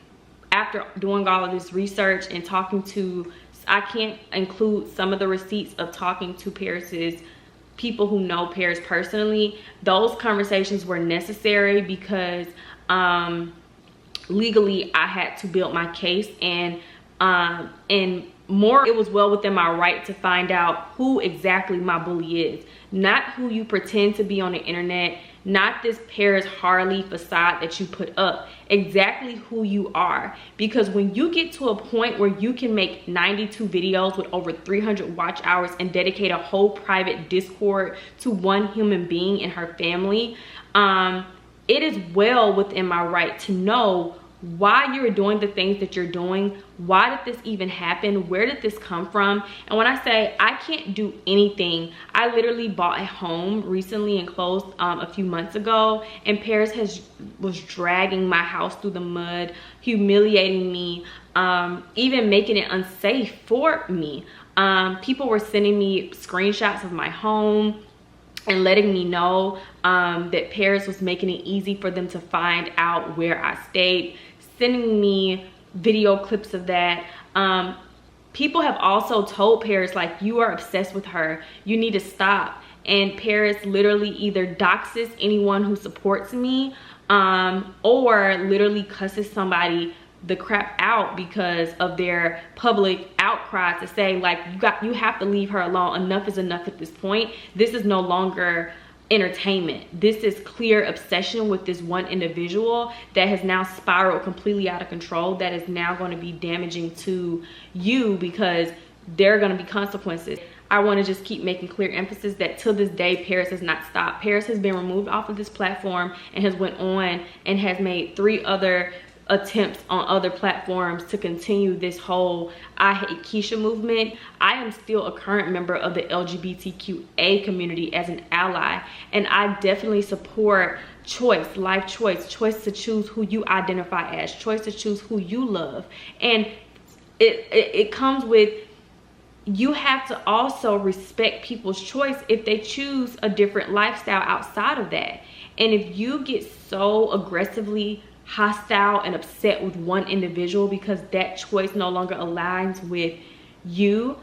after doing all of this research and talking to, I can't include some of the receipts of talking to Paris's people who know Paris personally. Those conversations were necessary because legally I had to build my case, and more, it was well within my right to find out who exactly my bully is. Not who you pretend to be on the internet, not this Paris Harley facade that you put up. Exactly who you are. Because when you get to a point where you can make 92 videos with over 300 watch hours and dedicate a whole private Discord to one human being and her family, it is well within my right to know why you're doing the things that you're doing. Why did this even happen? Where did this come from? And when I say I can't do anything, I literally bought a home recently and closed a few months ago, and Paris was dragging my house through the mud, humiliating me, even making it unsafe for me. People were sending me screenshots of my home and letting me know that Paris was making it easy for them to find out where I stayed, sending me video clips of that. People have also told Paris, like, you are obsessed with her, you need to stop. And Paris literally either doxes anyone who supports me or literally cusses somebody the crap out because of their public outcry to say, like, you have to leave her alone. Enough is enough at this point. This is no longer entertainment. This is clear obsession with this one individual that has now spiraled completely out of control, that is now going to be damaging to you because there are going to be consequences. I want to just keep making clear emphasis that to this day, Paris has not stopped. Paris has been removed off of this platform and has went on and has made 3 other attempts on other platforms to continue this whole I hate Keesha movement. I am still a current member of the LGBTQA community as an ally, and I definitely support choice, life choice to choose who you identify as, choice to choose who you love. And it comes with, you have to also respect people's choice if they choose a different lifestyle outside of that. And if you get so aggressively hostile and upset with one individual because that choice no longer aligns with you,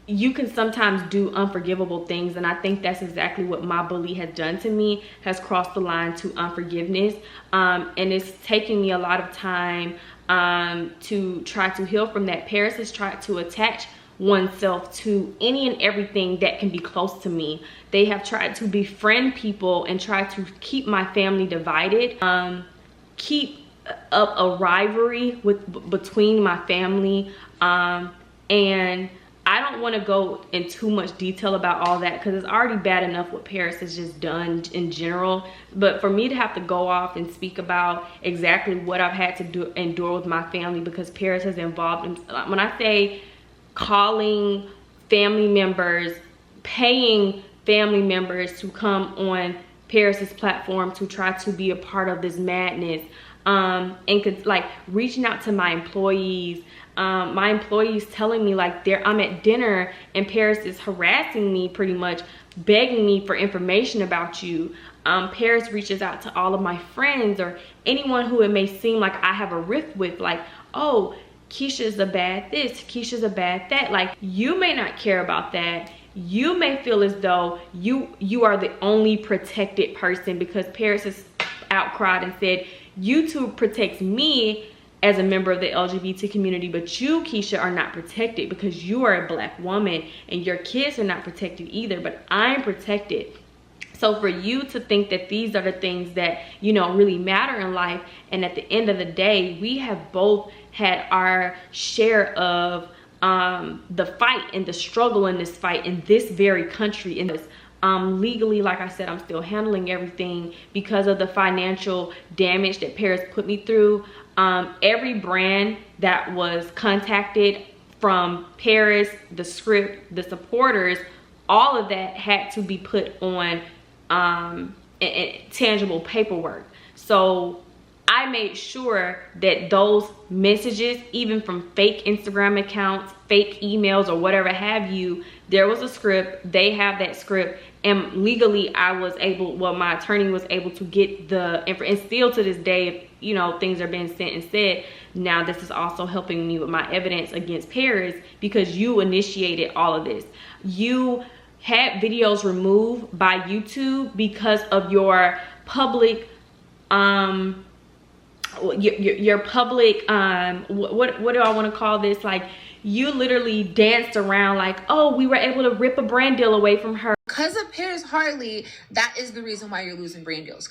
you can sometimes do unforgivable things. And I think that's exactly what my bully has done to me, has crossed the line to unforgiveness. And it's taking me a lot of time to try to heal from that. Paris has tried to attach oneself to any and everything that can be close to me. They have tried to befriend people and try to keep my family divided, keep up a rivalry between my family, and I don't want to go in too much detail about all that because it's already bad enough what Paris has just done in general. But for me to have to go off and speak about exactly what I've had to endure with my family because Paris has involved in, when I say calling family members, paying family members to come on Paris's platform to try to be a part of this madness, and like reaching out to my employees, telling me like I'm at dinner and Paris is harassing me, pretty much begging me for information about you. Paris reaches out to all of my friends or anyone who it may seem like I have a rift with, like, oh, Keisha's a bad this, Keisha's a bad that. Like, you may not care about that. You may feel as though you are the only protected person because Paris has outcried and said, YouTube protects me as a member of the LGBT community, but you, Keisha, are not protected because you are a Black woman and your kids are not protected either, but I'm protected. So for you to think that these are the things that, you know, really matter in life, and at the end of the day, we have both had our share of the fight and the struggle in this fight in this very country, in this legally, like I said, I'm still handling everything because of the financial damage that Paris put me through. Every brand that was contacted from Paris, the script, the supporters, all of that had to be put on tangible paperwork. So I made sure that those messages, even from fake Instagram accounts, fake emails, or whatever have you, there was a script. They have that script, and legally I was able, well, my attorney was able to get the info, and still to this day, you know, things are being sent and said. Now this is also helping me with my evidence against Paris because you initiated all of this. You had videos removed by YouTube because of your public your public what do I want to call this, like, you literally danced around like, oh, we were able to rip a brand deal away from her because of Paris Harley. That is the reason why you're losing brand deals.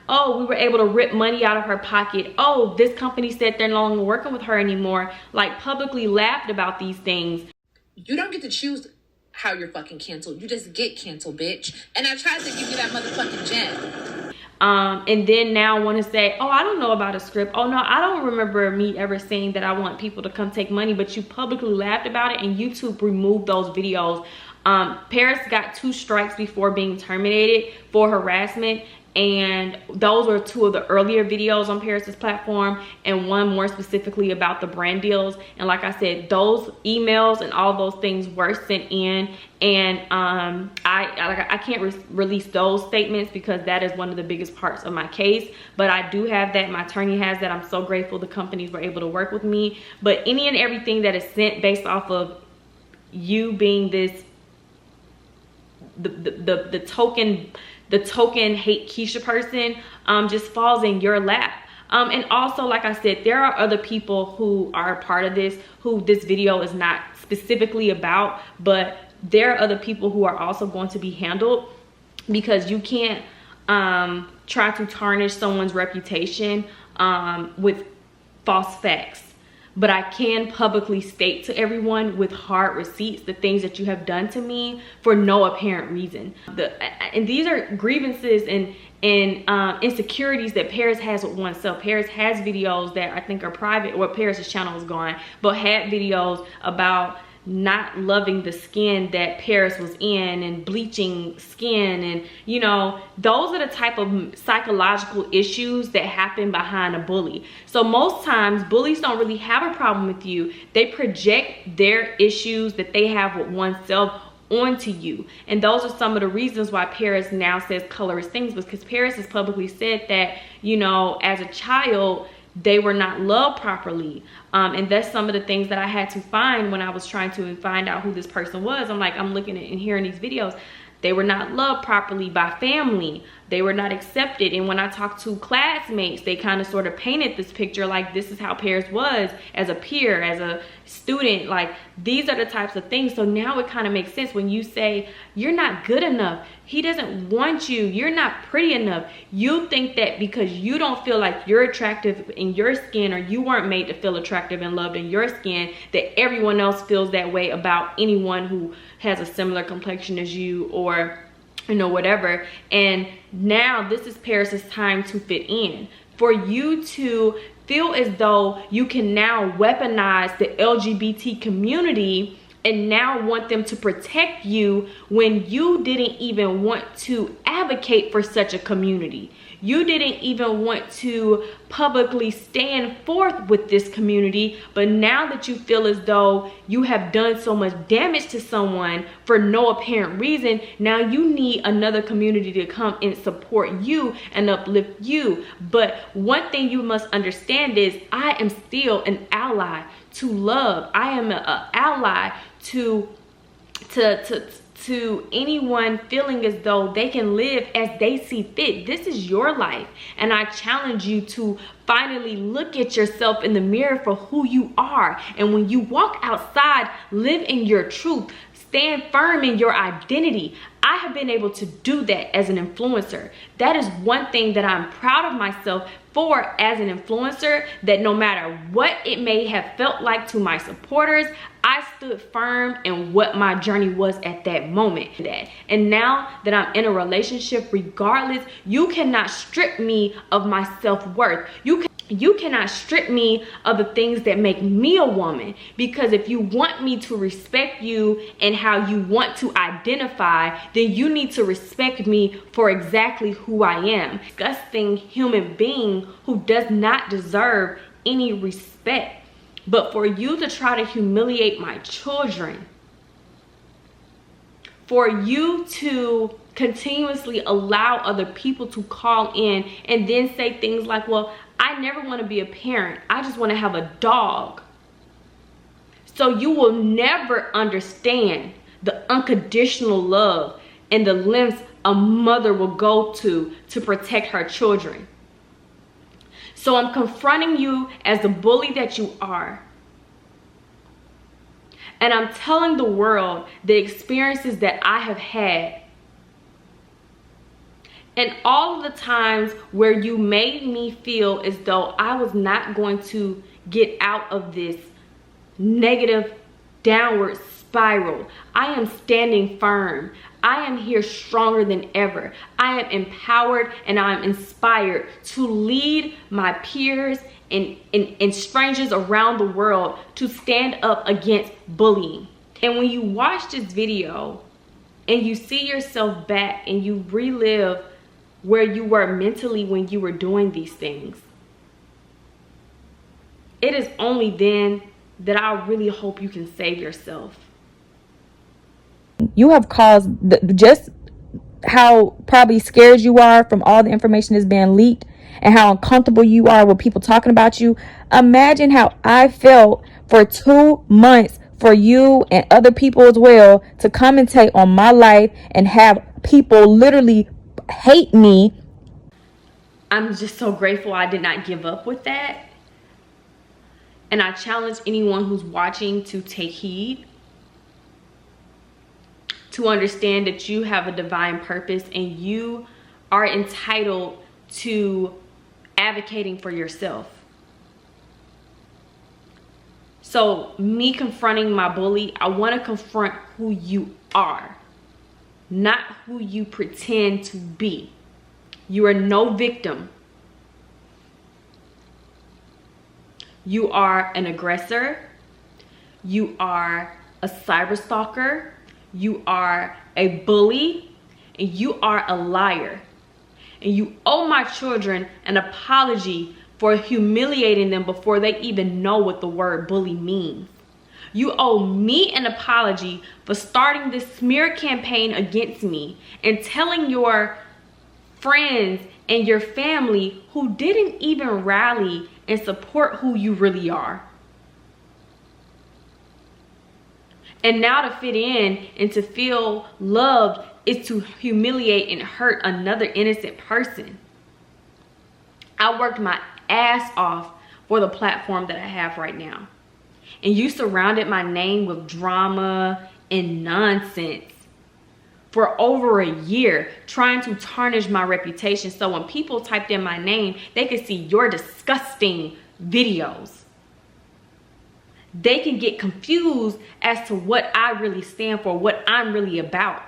Oh, we were able to rip money out of her pocket. Oh, this company said they're no longer working with her anymore. Like, publicly laughed about these things. You don't get to choose how you're fucking canceled. You just get canceled, bitch. And I tried to give you that motherfucking gem. And then now want to say, oh, I don't know about a script. Oh no, I don't remember me ever saying that I want people to come take money, but you publicly laughed about it and YouTube removed those videos. Paris got 2 strikes before being terminated for harassment, and those were 2 of the earlier videos on Paris's platform, and one more specifically about the brand deals. And like I said, those emails and all those things were sent in, and I can't release those statements because that is one of the biggest parts of my case, but I do have that. My attorney has that. I'm so grateful the companies were able to work with me. But any and everything that is sent based off of you being this the token hate Keisha person just falls in your lap. And also, like I said, there are other people who are a part of this, who this video is not specifically about, but there are other people who are also going to be handled, because you can't try to tarnish someone's reputation with false facts. But I can publicly state to everyone with hard receipts the things that you have done to me for no apparent reason. And these are grievances and insecurities that Paris has with oneself. Paris has videos that I think are private, or Paris's channel is gone, but had videos about not loving the skin that Paris was in and bleaching skin, and you know, those are the type of psychological issues that happen behind a bully. So most times bullies don't really have a problem with you. They project their issues that they have with oneself onto you, and those are some of the reasons why Paris now says colorist things, because Paris has publicly said that, you know, as a child they were not loved properly, and that's some of the things that I had to find when I was trying to find out who this person was. I'm looking at and hearing these videos. They were not loved properly by family. They were not accepted. And when I talked to classmates, they kind of sort of painted this picture like this is how Paris was as a peer, as a student. Like, these are the types of things. So now it kind of makes sense when you say you're not good enough. He doesn't want you. You're not pretty enough. You think that because you don't feel like you're attractive in your skin, or you weren't made to feel attractive and loved in your skin, that everyone else feels that way about anyone who has a similar complexion as you, or you know, whatever. And now this is Paris's time to fit in. For you to feel as though you can now weaponize the LGBT community and now want them to protect you when you didn't even want to advocate for such a community. You didn't even want to publicly stand forth with this community, but now that you feel as though you have done so much damage to someone for no apparent reason, now you need another community to come and support you and uplift you. But one thing you must understand is I am still an ally to love. I am an ally to anyone feeling as though they can live as they see fit. This is your life, and I challenge you to finally look at yourself in the mirror for who you are. And when you walk outside, live in your truth, stand firm in your identity. I have been able to do that as an influencer. That is one thing that I'm proud of myself for as an influencer, that no matter what it may have felt like to my supporters, I stood firm in what my journey was at that moment. And now that I'm in a relationship, regardless, you cannot strip me of my self-worth. You cannot strip me of the things that make me a woman, because if you want me to respect you and how you want to identify, then you need to respect me for exactly who I am. Disgusting human being who does not deserve any respect. But for you to try to humiliate my children, for you to continuously allow other people to call in and then say things like, well, I never want to be a parent, I just want to have a dog. So you will never understand the unconditional love and the lengths a mother will go to protect her children. So I'm confronting you as the bully that you are. And I'm telling the world the experiences that I have had. And all of the times where you made me feel as though I was not going to get out of this negative downward spiral. I am standing firm. I am here stronger than ever. I am empowered and I am inspired to lead my peers and strangers around the world to stand up against bullying. And when you watch this video and you see yourself back and you relive where you were mentally when you were doing these things, it is only then that I really hope you can save yourself. You have caused just how probably scared you are from all the information that's being leaked and how uncomfortable you are with people talking about you. Imagine how I felt for 2 months for you and other people as well to commentate on my life and have people literally hate me. I'm just so grateful I did not give up with that. And I challenge anyone who's watching to take heed, to understand that you have a divine purpose and you are entitled to advocating for yourself. So me confronting my bully, I want to confront who you are, not who you pretend to be. You are no victim. You are an aggressor. You are a cyber stalker, you are a bully, and you are a liar. And you owe my children an apology for humiliating them before they even know what the word bully means. You owe me an apology for starting this smear campaign against me and telling your friends and your family who didn't even rally and support who you really are. And now to fit in and to feel loved is to humiliate and hurt another innocent person. I worked my ass off for the platform that I have right now. And you surrounded my name with drama and nonsense for over a year, trying to tarnish my reputation. So when people typed in my name, they could see your disgusting videos. They can get confused as to what I really stand for, what I'm really about.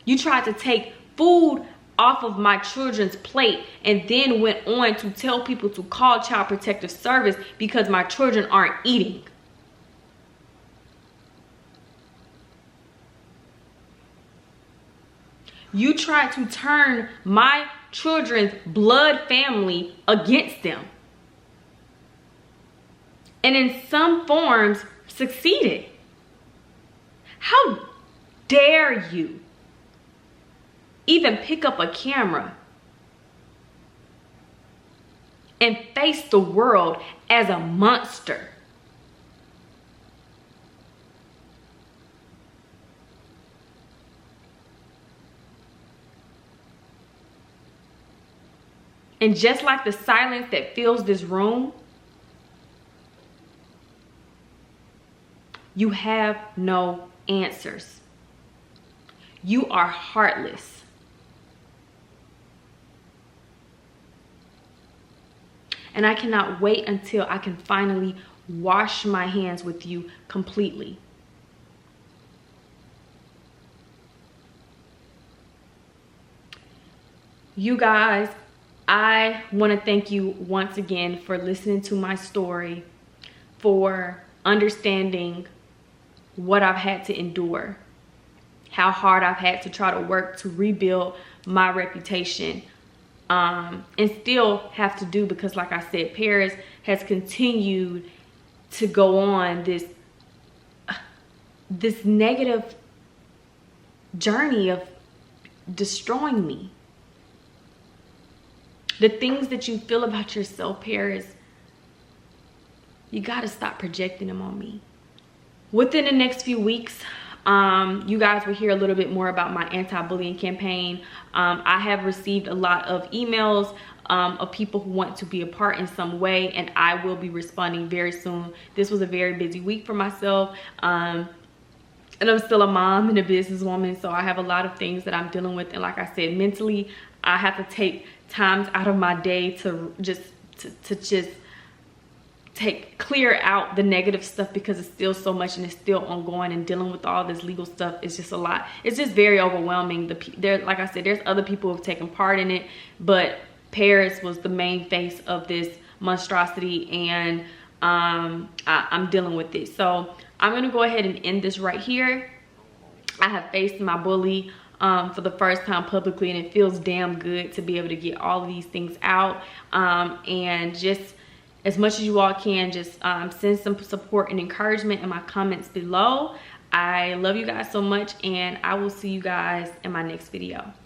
You tried to take food off of my children's plate and then went on to tell people to call Child Protective Service because my children aren't eating. You tried to turn my children's blood family against them. And in some forms succeeded. How dare you even pick up a camera and face the world as a monster? And just like the silence that fills this room, you have no answers. You are heartless. And I cannot wait until I can finally wash my hands with you completely. You guys, I want to thank you once again for listening to my story, for understanding what I've had to endure, how hard I've had to try to work to rebuild my reputation, and still have to do, because like I said, Paris has continued to go on this negative journey of destroying me. The things that you feel about yourself, Paris, you gotta stop projecting them on me. Within the next few weeks, you guys will hear a little bit more about my anti-bullying campaign. I have received a lot of emails of people who want to be a part in some way, and I will be responding very soon. This was a very busy week for myself, and I'm still a mom and a businesswoman, so I have a lot of things that I'm dealing with. And like I said, mentally, I have to take times out of my day to just clear out the negative stuff, because it's still so much and it's still ongoing, and dealing with all this legal stuff is just a lot. It's just very overwhelming. Like I said, there's other people who have taken part in it, but Paris was the main face of this monstrosity, and I'm dealing with it. So I'm gonna go ahead and end this right here. I have faced my bully for the first time publicly, and it feels damn good to be able to get all of these things out, and just as much as you all can, just send some support and encouragement in my comments below. I love you guys so much, and I will see you guys in my next video. Bye.